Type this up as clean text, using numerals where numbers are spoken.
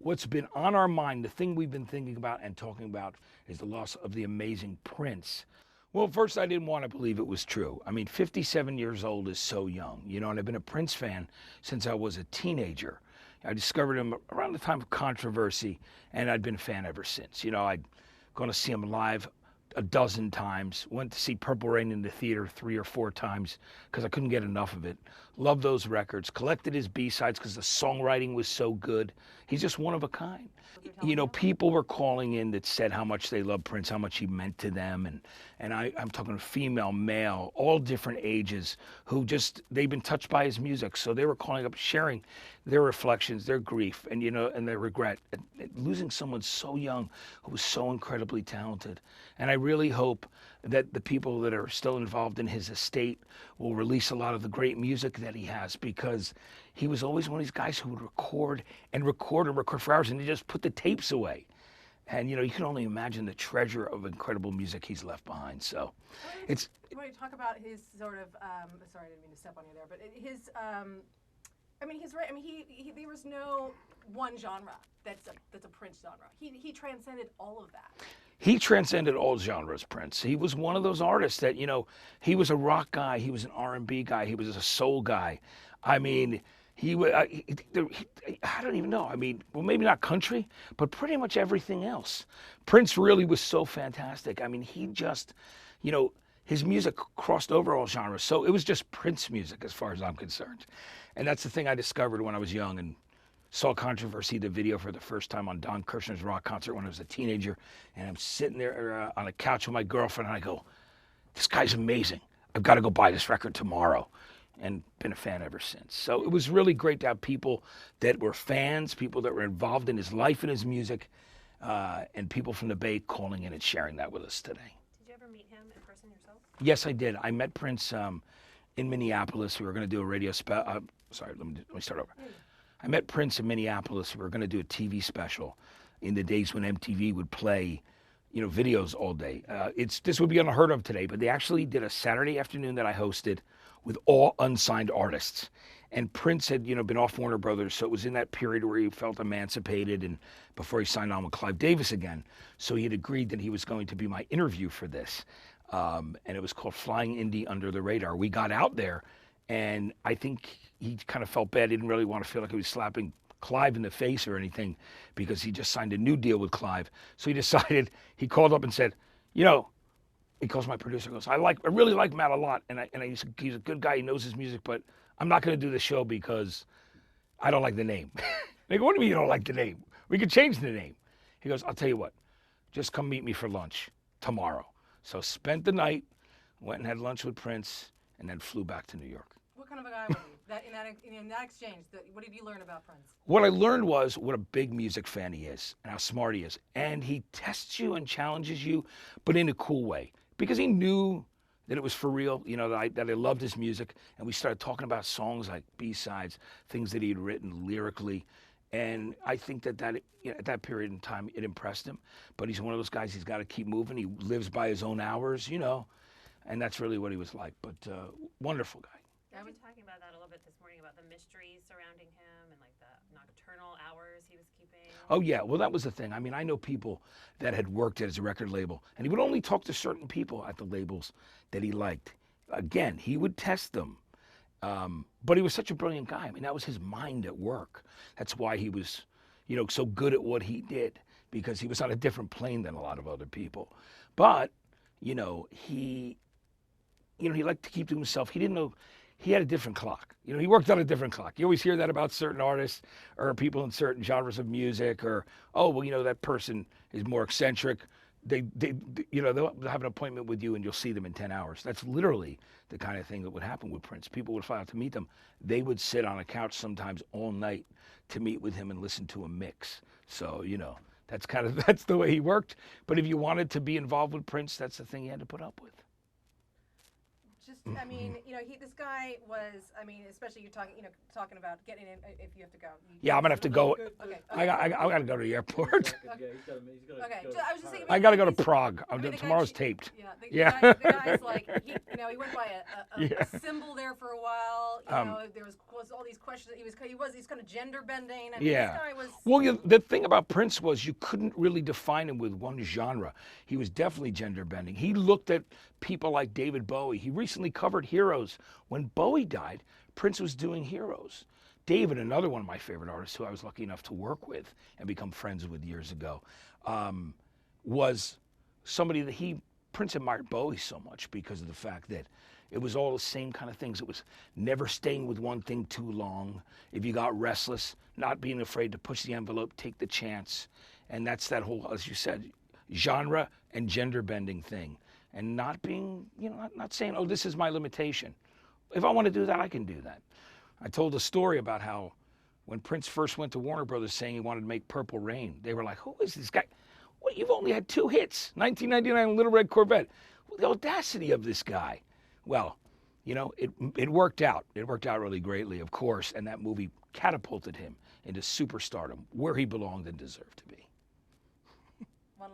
what's been on our mind, the thing we've been thinking about and talking about is the loss of the amazing Prince. Well, first, I didn't want to believe it was true. I mean, 57 years old is so young, you know, and I've been a Prince fan since I was a teenager. I discovered him around the time of Controversy, and I'd been a fan ever since. You know, I'd gone to see him live a dozen times, went to see Purple Rain in the theater 3 or 4 times because I couldn't get enough of it. Loved those records, collected his B-sides because the songwriting was so good. He's just one of a kind. You know, people were calling in that said how much they loved Prince, how much he meant to them, and I'm talking female, male, all different ages who just, they've been touched by his music. So they were calling up, sharing their reflections, their grief, and, you know, and their regret at losing someone so young who was so incredibly talented. And I really hope that the people that are still involved in his estate will release a lot of the great music that he has, because he was always one of these guys who would record and record and record for hours, and he just put the tapes away. And, you know, you can only imagine the treasure of incredible music he's left behind. So it's... When you talk about his sort of, sorry, I didn't mean to step on you there, but his, I mean, he's right. I mean, there was no one genre that's a Prince genre. He transcended all of that. He transcended all genres, Prince. He was one of those artists that, you know, he was a rock guy, he was an R&B guy, he was a soul guy. I mean, I don't even know. I mean, well, maybe not country, but pretty much everything else. Prince really was so fantastic. I mean, he just, you know, his music crossed over all genres. So it was just Prince music as far as I'm concerned. And that's the thing I discovered when I was young and saw Controversy, the video, for the first time on Don Kirshner's rock concert when I was a teenager. And I'm sitting there on a couch with my girlfriend, and I go, this guy's amazing. I've got to go buy this record tomorrow. And been a fan ever since. So it was really great to have people that were fans, people that were involved in his life and his music, and people from the Bay calling in and sharing that with us today. Did you ever meet him in person yourself? Yes, I did. I met Prince in Minneapolis. We were going to do a radio sorry, let me start over. I met Prince in Minneapolis. We were going to do a TV special in the days when MTV would play, you know, videos all day. This would be unheard of today, but they actually did a Saturday afternoon that I hosted with all unsigned artists. And Prince had, you know, been off Warner Brothers, so it was in that period where he felt emancipated and before he signed on with Clive Davis again. So he had agreed that he was going to be my interview for this. And it was called Flying Indie Under the Radar. We got out there, and I think he kind of felt bad. He didn't really want to feel like he was slapping Clive in the face or anything, because he just signed a new deal with Clive. So he decided, he called up and said, you know, he calls my producer, goes, I really like Matt a lot, and he's a good guy, he knows his music, but I'm not going to do the show because I don't like the name. They go, what do you mean you don't like the name? We could change the name. He goes, I'll tell you what, just come meet me for lunch tomorrow. So spent the night, went and had lunch with Prince, and then flew back to New York. What kind of a guy was he? In that exchange, what did you learn about Prince? What I learned was what a big music fan he is and how smart he is. And he tests you and challenges you, but in a cool way. Because he knew that it was for real, you know, that I loved his music. And we started talking about songs like B-sides, things that he had written lyrically. And I think that you know, at that period in time, it impressed him. But he's one of those guys, he's got to keep moving. He lives by his own hours, you know. And that's really what he was like. But wonderful guy. I've been talking about that a little bit this morning, about the mysteries surrounding him and like the nocturnal hours he was keeping. Oh, yeah. Well, that was the thing. I mean, I know people that had worked at his record label, and he would only talk to certain people at the labels that he liked. Again, he would test them. But he was such a brilliant guy. I mean, that was his mind at work. That's why he was, you know, so good at what he did, because he was on a different plane than a lot of other people. But, you know, he liked to keep to himself. He didn't know. He had a different clock. You know, he worked on a different clock. You always hear that about certain artists or people in certain genres of music, or, oh, well, you know, that person is more eccentric. They you know, they'll have an appointment with you and you'll see them in 10 hours. That's literally the kind of thing that would happen with Prince. People would fly out to meet them. They would sit on a couch sometimes all night to meet with him and listen to a mix. So, you know, that's the way he worked. But if you wanted to be involved with Prince, that's the thing you had to put up with. Just I mean, this guy was, I mean, especially you're talking about getting in, if you have to go. Yeah, I'm gonna have to go. Okay. I got to go to the airport. Yeah, he's got to Okay, go I was just thinking. I got to go to he's- Prague. I mean, the guy Tomorrow's che- taped. Yeah, Yeah. the guy's like, he went by a symbol there for a while. There was all these questions. He's kind of gender bending. I mean, Yeah. This guy was. Well, the thing about Prince was you couldn't really define him with one genre. He was definitely gender bending. He looked at people like David Bowie. He recently covered Heroes. When Bowie died, Prince was doing Heroes. David, another one of my favorite artists who I was lucky enough to work with and become friends with years ago, was somebody that Prince admired Bowie so much because of the fact that it was all the same kind of things. It was never staying with one thing too long. If you got restless, not being afraid to push the envelope, take the chance. And that's that whole, as you said, genre and gender bending thing. And not being, not saying, oh, this is my limitation. If I want to do that, I can do that. I told a story about how when Prince first went to Warner Brothers saying he wanted to make Purple Rain, they were like, who is this guy? What, you've only had 2 hits, 1999 Little Red Corvette. The audacity of this guy. Well, it worked out. It worked out really greatly, of course, and that movie catapulted him into superstardom, where he belonged and deserved to be.